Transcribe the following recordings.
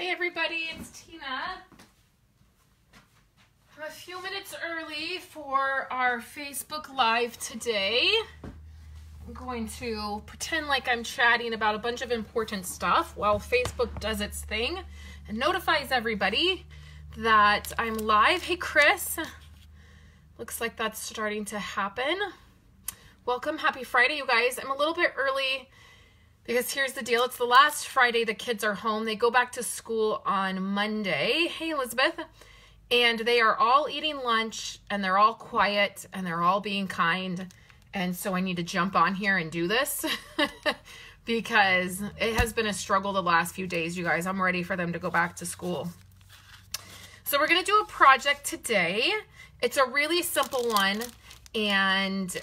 Hey everybody, it's Tina. I'm a few minutes early for our Facebook Live today. I'm going to pretend like I'm chatting about a bunch of important stuff while Facebook does its thing and notifies everybody that I'm live. Hey Chris, looks like that's starting to happen. Welcome, happy Friday you guys. I'm a little bit early because here's the deal. It's the last Friday the kids are home. They go back to school on Monday. Hey, Elizabeth. And they are all eating lunch, and they're all quiet, and they're all being kind. And so I need to jump on here and do this because it has been a struggle the last few days, you guys. I'm ready for them to go back to school. So we're going to do a project today. It's a really simple one, and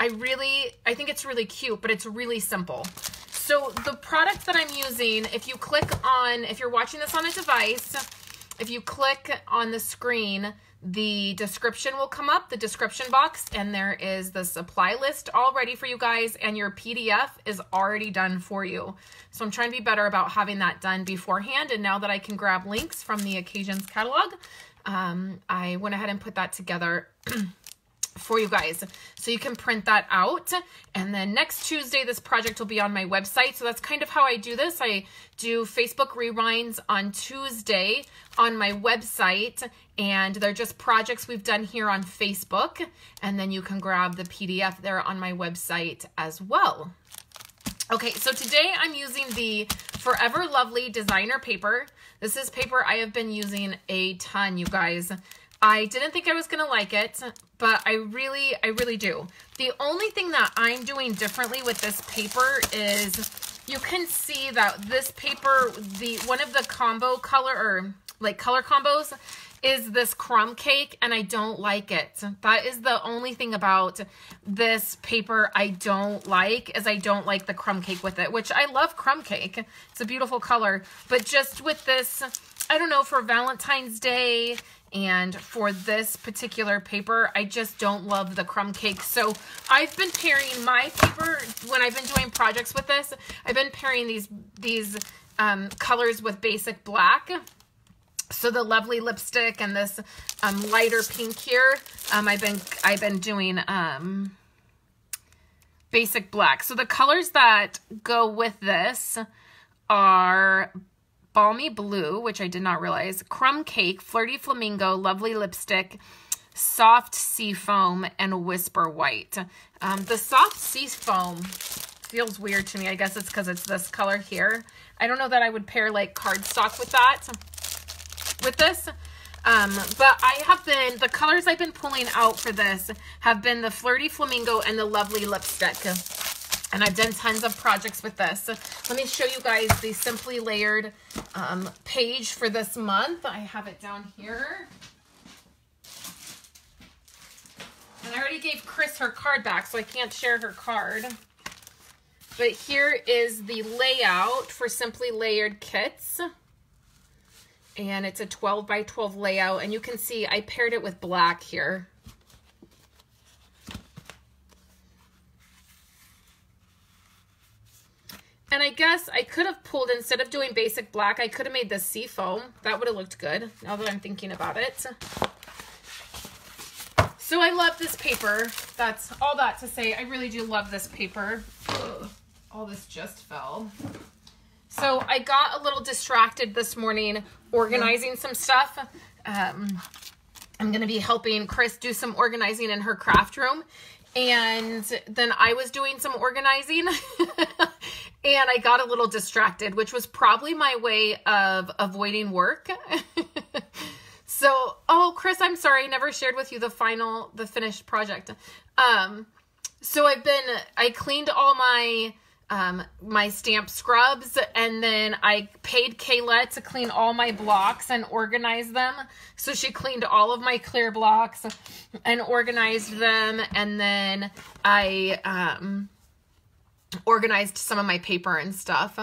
I think it's really cute, but it's really simple. So the product that I'm using, if you're watching this on a device, if you click on the screen, the description will come up, the description box, and there is the supply list all ready for you guys, and your PDF is already done for you. So I'm trying to be better about having that done beforehand, and now that I can grab links from the Occasions catalog, I went ahead and put that together for you guys. So you can print that out, and then next Tuesday this project will be on my website. So that's kind of how I do this. I do Facebook rewinds on Tuesday on my website, and they're just projects we've done here on Facebook, and then you can grab the PDF there on my website as well. Okay, so today I'm using the Forever Lovely designer paper. This is paper I have been using a ton, you guys. I didn't think I was going to like it, but I really do. The only thing that I'm doing differently with this paper is you can see that this paper, one of the combo color or like color combos is this crumb cake, and I don't like it. That is the only thing about this paper I don't like, is I don't like the crumb cake with it, which I love crumb cake. It's a beautiful color, but just with this, I don't know, for Valentine's Day and for this particular paper, I just don't love the crumb cake. So I've been pairing my paper, when I've been doing projects with this, I've been pairing these colors with basic black. So the lovely lipstick and this lighter pink here, I've been doing basic black. So the colors that go with this are Balmy Blue, which I did not realize, Crumb Cake, Flirty Flamingo, Lovely Lipstick, Soft Sea Foam, and Whisper White. The Soft Sea Foam feels weird to me. I guess it's because it's this color here. I don't know that I would pair like cardstock with that, with this. But the colors I've been pulling out for this have been the Flirty Flamingo and the Lovely Lipstick. And I've done tons of projects with this. Let me show you guys the Simply Layered page for this month. I have it down here. And I already gave Chris her card back, so I can't share her card. But here is the layout for Simply Layered kits. And it's a 12 by 12 layout. And you can see I paired it with black here. And I guess I could have pulled, instead of doing basic black, I could have made this sea foam. That would have looked good, now that I'm thinking about it. So I love this paper. That's all that to say. I really do love this paper. Ugh, all this just fell. So I got a little distracted this morning organizing some stuff. I'm going to be helping Chris do some organizing in her craft room. And then I was doing some organizing and I got a little distracted, which was probably my way of avoiding work. So, oh, Chris, I'm sorry. I never shared with you the finished project. So I cleaned all my stamp scrubs, and then I paid Kayla to clean all my blocks and organize them. So she cleaned all of my clear blocks and organized them, and then I organized some of my paper and stuff.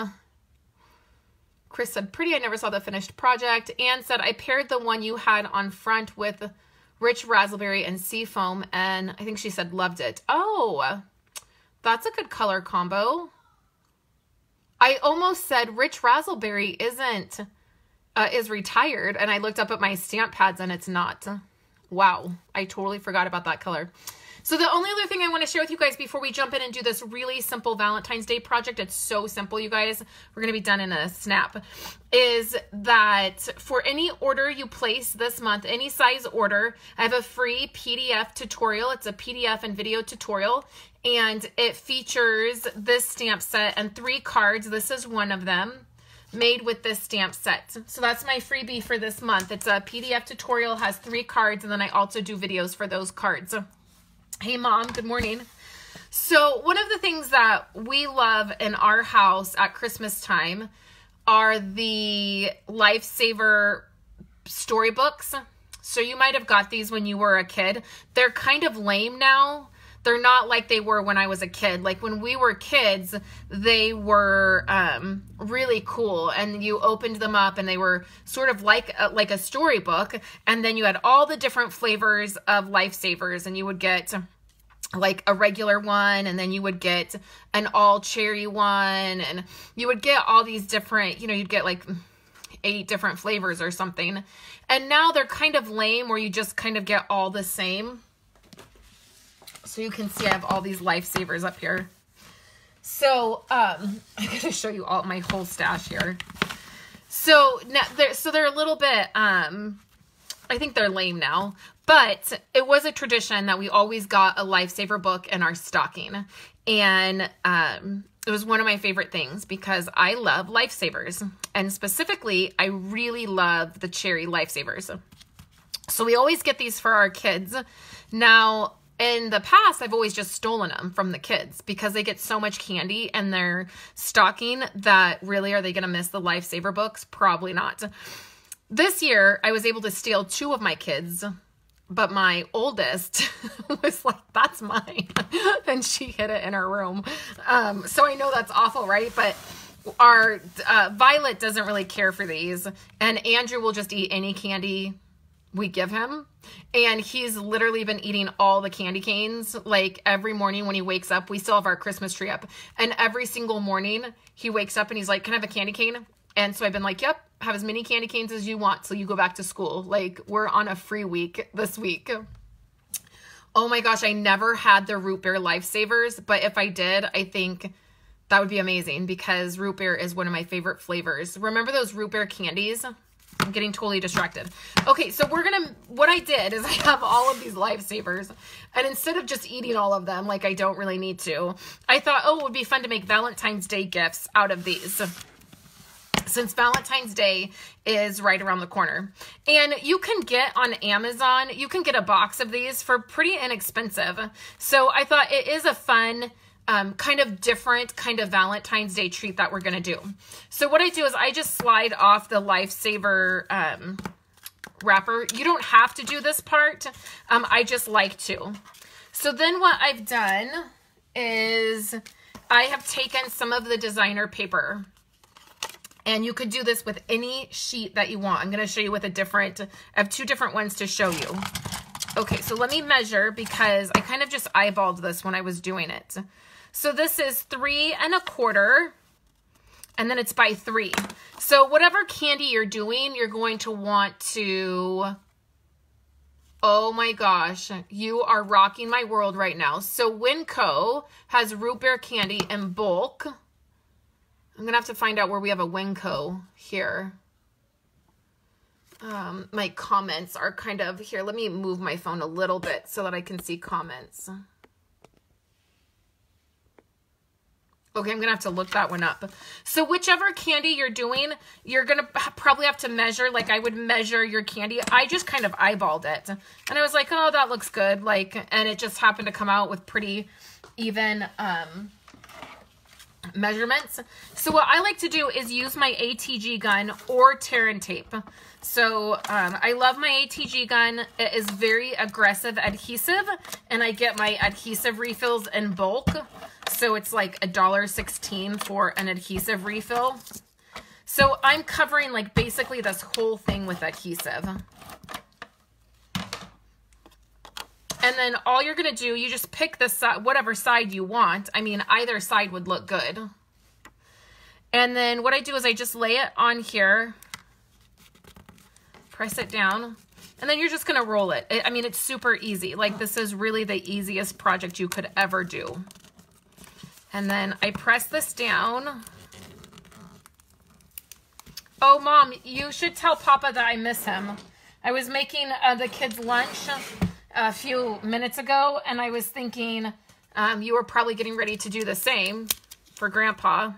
Chris said, pretty, I never saw the finished project. Anne said, I paired the one you had on front with Rich Raspberry and Sea Foam, and I think she said loved it. Oh, that's a good color combo. I almost said Rich Razzleberry is retired, and I looked up at my stamp pads and it's not. Wow, I totally forgot about that color. So the only other thing I want to share with you guys before we jump in and do this really simple Valentine's Day project, it's so simple, you guys, we're going to be done in a snap, is that for any order you place this month, any size order, I have a free PDF tutorial. It's a PDF and video tutorial, and it features this stamp set and 3 cards. This is one of them, made with this stamp set. So that's my freebie for this month. It's a PDF tutorial, has 3 cards, and then I also do videos for those cards. Hey Mom, good morning. So one of the things that we love in our house at Christmas time are the Lifesaver storybooks. So you might have got these when you were a kid. They're kind of lame now. They're not like they were when I was a kid. Like when we were kids, they were really cool, and you opened them up and they were sort of like a storybook, and then you had all the different flavors of Lifesavers, and you would get like a regular one, and then you would get an all cherry one, and you would get all these different, you'd get like 8 different flavors or something. And now they're kind of lame where you just kind of get all the same. So you can see I have all these Lifesavers up here. So I'm going to show you all my whole stash here. So now they're a little bit, I think they're lame now, but it was a tradition that we always got a Lifesaver book in our stocking. And it was one of my favorite things because I love Lifesavers. And specifically, I really love the cherry Lifesavers. So we always get these for our kids. Now, in the past, I've always just stolen them from the kids because they get so much candy in their stocking that really, are they going to miss the Lifesaver books? Probably not. This year, I was able to steal 2 of my kids, but my oldest was like, that's mine. And she hid it in her room. So I know that's awful, right? But our Violet doesn't really care for these. And Andrew will just eat any candy we give him. And he's literally been eating all the candy canes. Like every morning when he wakes up, we still have our Christmas tree up. And every single morning he wakes up and he's like, can I have a candy cane? And so I've been like, yep, have as many candy canes as you want till you go back to school. Like we're on a free week this week. Oh my gosh, I never had the root beer Lifesavers, but if I did, I think that would be amazing because root beer is one of my favorite flavors. Remember those root beer candies? I'm getting totally distracted. Okay, so what I did is I have all of these Lifesavers, and instead of just eating all of them, like I don't really need to, I thought, oh, it would be fun to make Valentine's Day gifts out of these, since Valentine's Day is right around the corner. And you can get on Amazon, you can get a box of these for pretty inexpensive. So I thought it is a fun, kind of different kind of Valentine's Day treat that we're going to do. So what I do is I just slide off the Lifesaver wrapper. You don't have to do this part. I just like to. So then what I've done is I have taken some of the designer paper, and you could do this with any sheet that you want. I'm going to show you with I have 2 different ones to show you. Okay, so let me measure because I kind of just eyeballed this when I was doing it. So this is 3 1/4, and then it's by 3. So whatever candy you're doing, you're going to want to, oh my gosh, you are rocking my world right now. So Winco has root beer candy in bulk. I'm going to have to find out where we have a Winco here. My comments are kind of here. Let me move my phone a little bit so that I can see comments. Okay, I'm going to have to look that one up. So whichever candy you're doing, you're going to probably have to measure, like I would measure your candy. I just kind of eyeballed it. And I was like, oh, that looks good. And it just happened to come out with pretty even measurements. So what I like to do is use my ATG gun or tear and tape. So I love my ATG gun. It is very aggressive adhesive, and I get my adhesive refills in bulk. So it's like $1.16 for an adhesive refill. So I'm covering like basically this whole thing with adhesive. And then all you're going to do, you just pick the side, whatever side you want. I mean, either side would look good. And then what I do is I just lay it on here, press it down, and then you're just gonna roll it. I mean, it's super easy. Like, this is really the easiest project you could ever do. And then I press this down. Oh, Mom, you should tell Papa that I miss him. I was making the kids' lunch a few minutes ago, and I was thinking you were probably getting ready to do the same for Grandpa.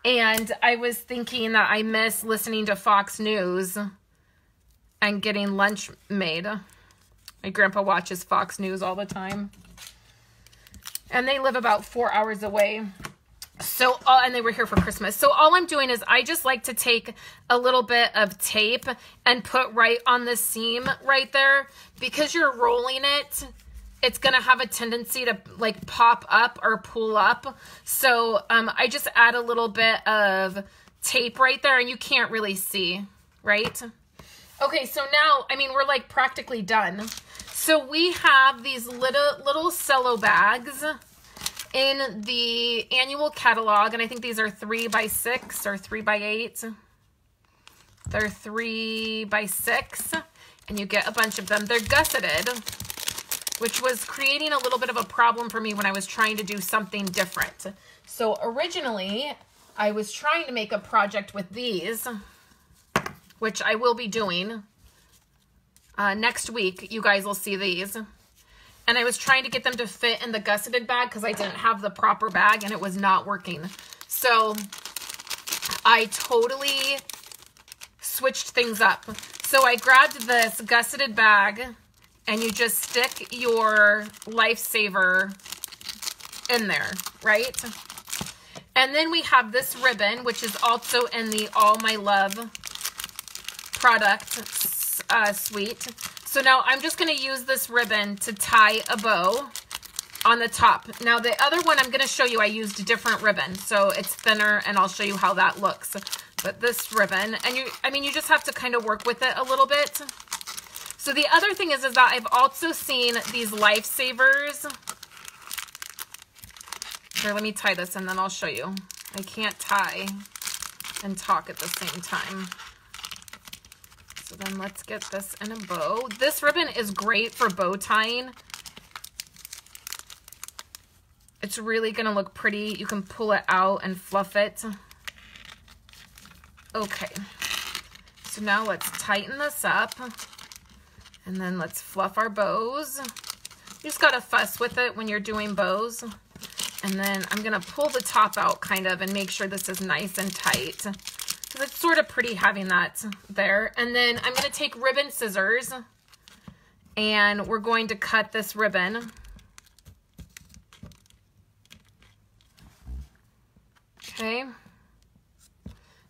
And I was thinking that I miss listening to Fox News and getting lunch made. My grandpa watches Fox News all the time. And they live about 4 hours away. So, and they were here for Christmas. So all I'm doing is I just like to take a little bit of tape and put right on the seam right there. Because you're rolling it, it's going to have a tendency to like pop up or pull up. So I just add a little bit of tape right there and you can't really see, right? Okay, so now, I mean, we're like practically done. So we have these little cello bags in the annual catalog, and I think these are 3x6 or 3x8. They're 3x6, and you get a bunch of them. They're gusseted, which was creating a little bit of a problem for me when I was trying to do something different. So originally, I was trying to make a project with these, which I will be doing next week. You guys will see these. And I was trying to get them to fit in the gusseted bag because I didn't have the proper bag and it was not working. So I totally switched things up. So I grabbed this gusseted bag and you just stick your lifesaver in there, right? And then we have this ribbon, which is also in the All My Love product suite. So now I'm just going to use this ribbon to tie a bow on the top. Now the other one I'm going to show you, I used a different ribbon. So it's thinner and I'll show you how that looks. But this ribbon, and you just have to kind of work with it a little bit. So the other thing is that I've also seen these lifesavers. Here, let me tie this and then I'll show you. I can't tie and talk at the same time. So then let's get this in a bow. This ribbon is great for bow tying. It's really going to look pretty. You can pull it out and fluff it. Okay. So now let's tighten this up. And then let's fluff our bows. You just got to fuss with it when you're doing bows. And then I'm going to pull the top out kind of and make sure this is nice and tight. It's sort of pretty having that there. And then I'm going to take ribbon scissors and we're going to cut this ribbon. Okay.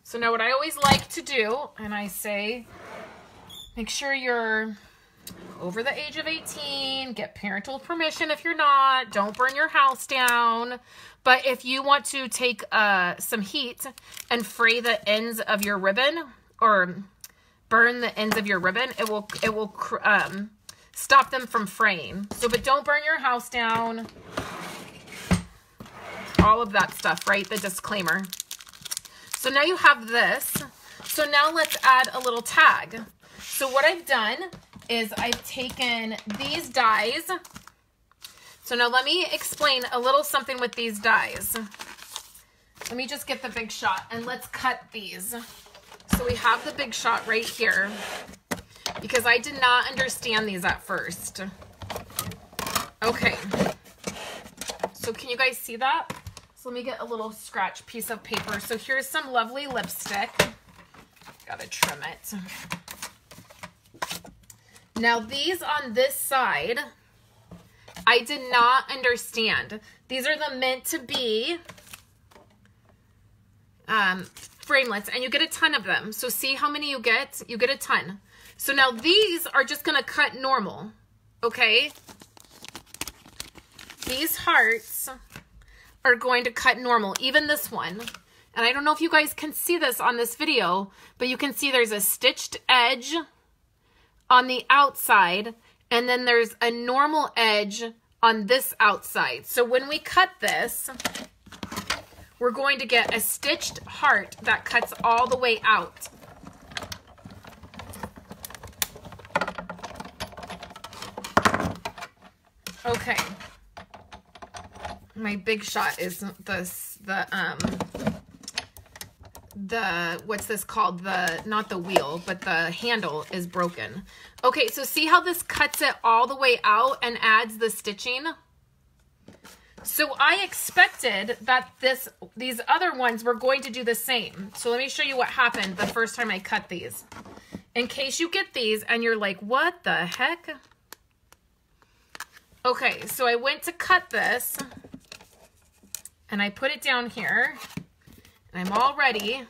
So now what I always like to do, and I say, make sure you're over the age of 18, get parental permission if you're not, don't burn your house down. But if you want to take some heat and fray the ends of your ribbon or burn the ends of your ribbon, it will stop them from fraying. So, but don't burn your house down. All of that stuff, right? The disclaimer. So now you have this. So now let's add a little tag. So what I've done is I've taken these dies. So now let me explain a little something with these dies. Let me just get the Big Shot and let's cut these. So we have the Big Shot right here because I did not understand these at first. Okay. So can you guys see that? So let me get a little scratch piece of paper. So here's some lovely lipstick. Gotta trim it. Now these on this side, I did not understand. These are the meant to be framelits, and you get a ton of them. So see how many you get? You get a ton. So now these are just gonna cut normal, okay? These hearts are going to cut normal, even this one. And I don't know if you guys can see this on this video, but you can see there's a stitched edge on the outside, and then there's a normal edge on this outside. So when we cut this, we're going to get a stitched heart that cuts all the way out. Okay. My big shot is what's this called? Not the wheel, but the handle is broken. Okay, so see how this cuts it all the way out and adds the stitching? So I expected that these other ones were going to do the same. So let me show you what happened the first time I cut these. In case you get these and you're like, what the heck? Okay, so I went to cut this and I put it down here and I'm all ready.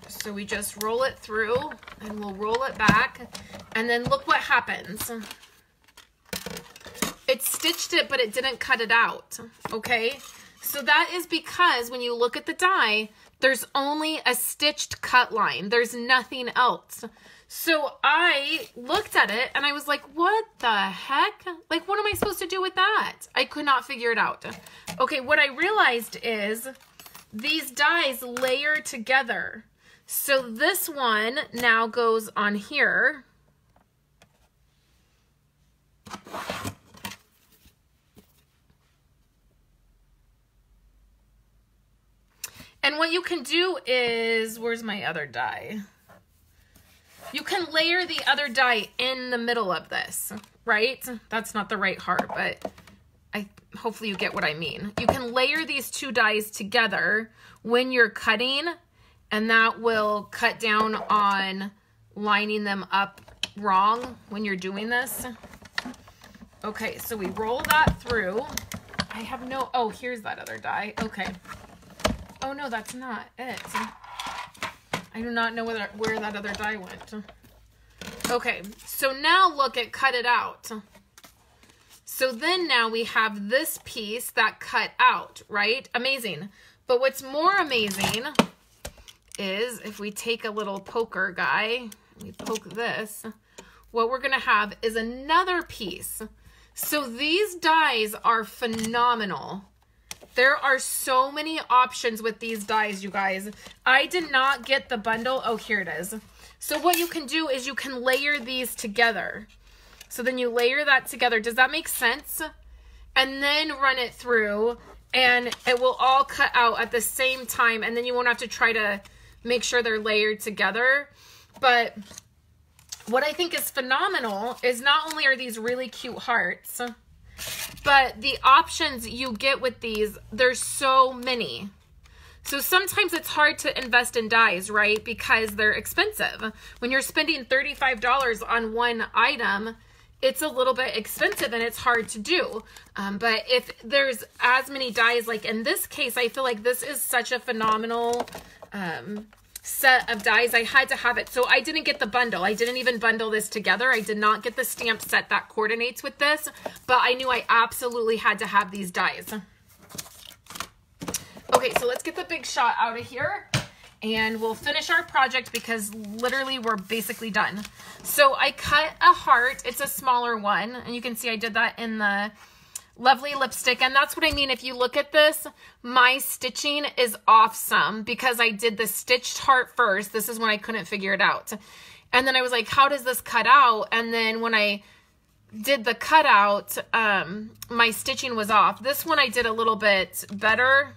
So we just roll it through and we'll roll it back and then look what happens. It stitched it, but it didn't cut it out, okay? So that is because when you look at the die, there's only a stitched cut line. There's nothing else. So I looked at it and I was like, what the heck? Like, what am I supposed to do with that? I could not figure it out. Okay, what I realized is these dies layer together. So this one now goes on here. And what you can do is, where's my other die? You can layer the other die in the middle of this, right? That's not the right heart, but hopefully you get what I mean. You can layer these two dies together when you're cutting, and that will cut down on lining them up wrong when you're doing this. Okay, so we roll that through. I have no, oh, here's that other die. Okay. Oh no, that's not it. I do not know where that other die went. Okay, so now look at cut it out. So then now we have this piece that cut out, right? Amazing. But what's more amazing is if we take a little poker guy, we poke this, what we're gonna have is another piece. So these dies are phenomenal. There are so many options with these dies, you guys. I did not get the bundle. Oh, here it is. So what you can do is you can layer these together. So then you layer that together. Does that make sense? And then run it through and it will all cut out at the same time. And then you won't have to try to make sure they're layered together. But what I think is phenomenal is not only are these really cute hearts, but the options you get with these, there's so many. So sometimes it's hard to invest in dies, right? Because they're expensive. When you're spending $35 on one item, it's a little bit expensive and it's hard to do. But if there's as many dies, like in this case, I feel like this is such a phenomenal set of dies. I had to have it. So I didn't get the bundle. I didn't even bundle this together. I did not get the stamp set that coordinates with this, but I knew I absolutely had to have these dies. Okay, so let's get the big shot out of here and we'll finish our project because literally we're basically done. So I cut a heart. It's a smaller one, and you can see I did that in the lovely lipstick. And that's what I mean. If you look at this, my stitching is off some because I did the stitched heart first. This is when I couldn't figure it out. And then I was like, how does this cut out? And then when I did the cutout, my stitching was off. This one I did a little bit better.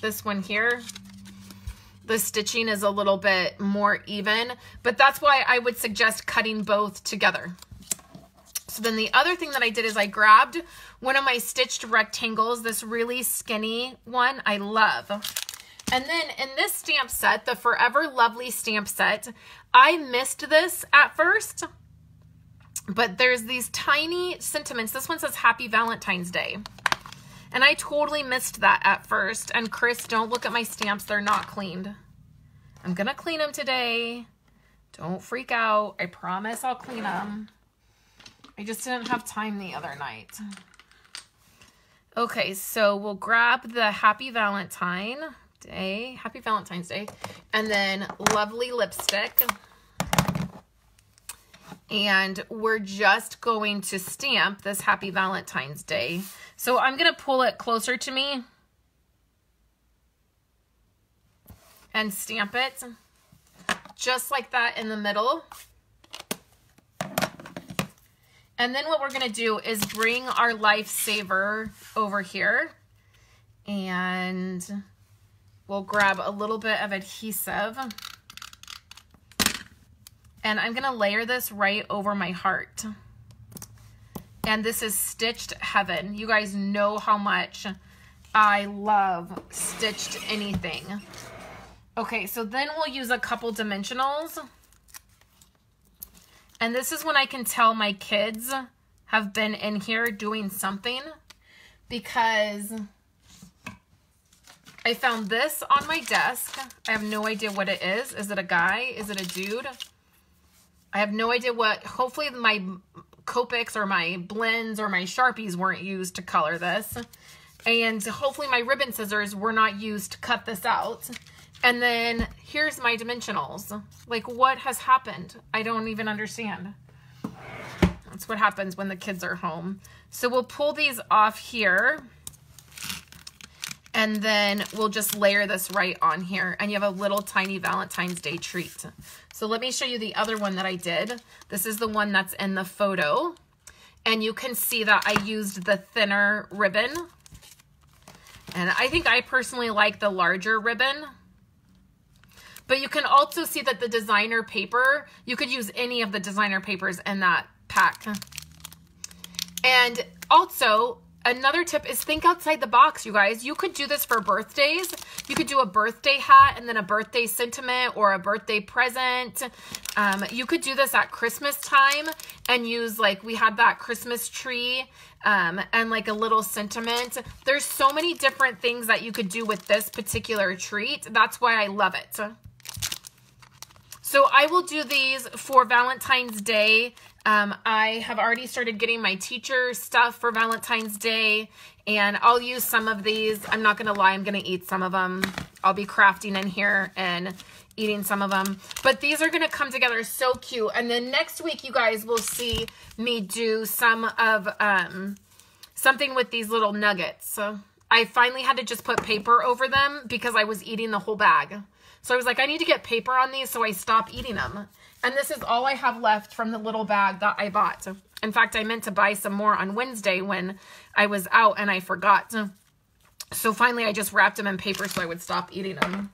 This one here, the stitching is a little bit more even, but that's why I would suggest cutting both together. So then the other thing that I did is I grabbed one of my stitched rectangles, this really skinny one I love. And then in this stamp set, the Forever Lovely stamp set, I missed this at first, but there's these tiny sentiments. This one says Happy Valentine's Day. And I totally missed that at first. And Chris, don't look at my stamps. They're not cleaned. I'm going to clean them today. Don't freak out. I promise I'll clean them. I just didn't have time the other night. Okay, so we'll grab the Happy Valentine Day. Happy Valentine's Day. And then Lovely Lipstick. And we're just going to stamp this Happy Valentine's Day. So I'm going to pull it closer to me and stamp it just like that in the middle. And then what we're going to do is bring our lifesaver over here, and we'll grab a little bit of adhesive, and I'm going to layer this right over my heart. And this is Stitched Heaven. You guys know how much I love stitched anything. Okay, so then we'll use a couple dimensionals. And this is when I can tell my kids have been in here doing something, because I found this on my desk. I have no idea what it is. Is it a guy? Is it a dude? I have no idea what. Hopefully my Copics or my blends or my Sharpies weren't used to color this. And hopefully my ribbon scissors were not used to cut this out. And then here's my dimensionals. Like, what has happened? I don't even understand. That's what happens when the kids are home. So we'll pull these off here, and then we'll just layer this right on here, and you have a little tiny Valentine's Day treat. So let me show you the other one that I did. This is the one that's in the photo, and you can see that I used the thinner ribbon. And I think I personally like the larger ribbon. But you can also see that the designer paper, you could use any of the designer papers in that pack. And also, another tip is think outside the box, you guys. You could do this for birthdays. You could do a birthday hat and then a birthday sentiment or a birthday present. You could do this at Christmas time and use, like, we had that Christmas tree and like a little sentiment. There's so many different things that you could do with this particular treat. That's why I love it. So I will do these for Valentine's Day. I have already started getting my teacher stuff for Valentine's Day, and I'll use some of these. I'm not going to lie, I'm going to eat some of them. I'll be crafting in here and eating some of them. But these are going to come together so cute. And then next week, you guys will see me do some of something with these little nuggets. So I finally had to just put paper over them because I was eating the whole bag. So I was like, I need to get paper on these, so I stopped eating them. And this is all I have left from the little bag that I bought. In fact, I meant to buy some more on Wednesday when I was out and I forgot. So finally, I just wrapped them in paper so I would stop eating them.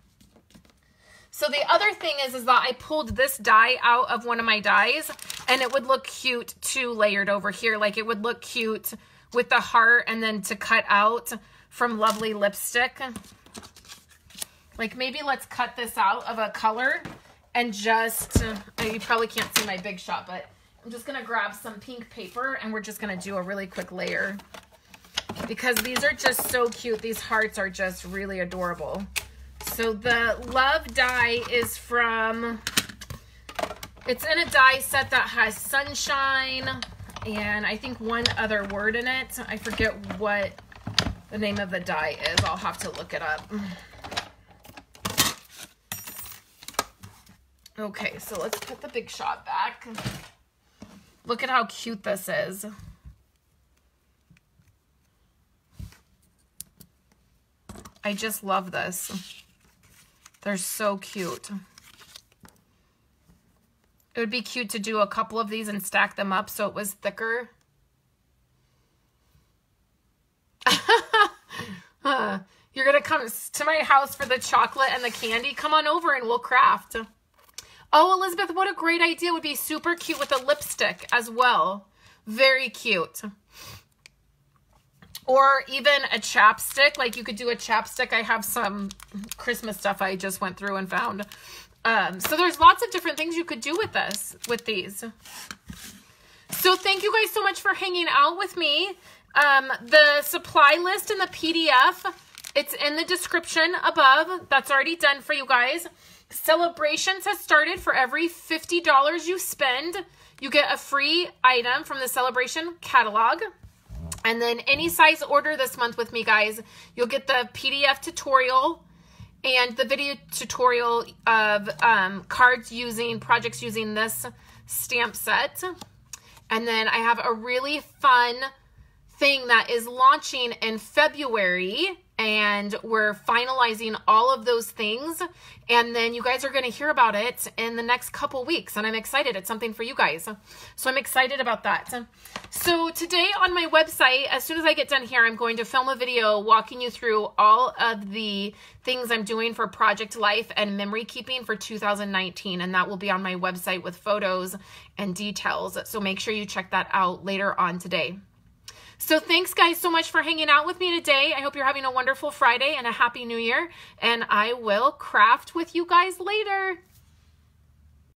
So the other thing is that I pulled this die out of one of my dies, and it would look cute too layered over here. Like, it would look cute with the heart and then to cut out from Lovely Lipstick. Like, maybe let's cut this out of a color and just, you probably can't see my big shot, but I'm just going to grab some pink paper and we're just going to do a really quick layer because these are just so cute. These hearts are just really adorable. So the Love die is from, it's in a die set that has sunshine and I think one other word in it. I forget what the name of the die is. I'll have to look it up. Okay, so let's put the big shot back. Look at how cute this is. I just love this. They're so cute. It would be cute to do a couple of these and stack them up so it was thicker. You're going to come to my house for the chocolate and the candy? Come on over and we'll craft. Oh, Elizabeth, what a great idea. It would be super cute with a lipstick as well. Very cute. Or even a chapstick. Like, you could do a chapstick. I have some Christmas stuff I just went through and found. So there's lots of different things you could do with this, with these. So thank you guys so much for hanging out with me. The supply list and the PDF, it's in the description above. That's already done for you guys. Celebrations has started. For every $50 you spend, you get a free item from the Celebration catalog. And then any size order this month with me, guys, you'll get the PDF tutorial and the video tutorial of projects using this stamp set. And then I have a really fun thing that is launching in February, and we're finalizing all of those things, and then you guys are going to hear about it in the next couple weeks, and I'm excited. It's something for you guys, so I'm excited about that. So today on my website, as soon as I get done here, I'm going to film a video walking you through all of the things I'm doing for Project Life and memory keeping for 2019, and that will be on my website with photos and details, so make sure you check that out later on today. So thanks guys so much for hanging out with me today. I hope you're having a wonderful Friday and a happy new year, and I will craft with you guys later.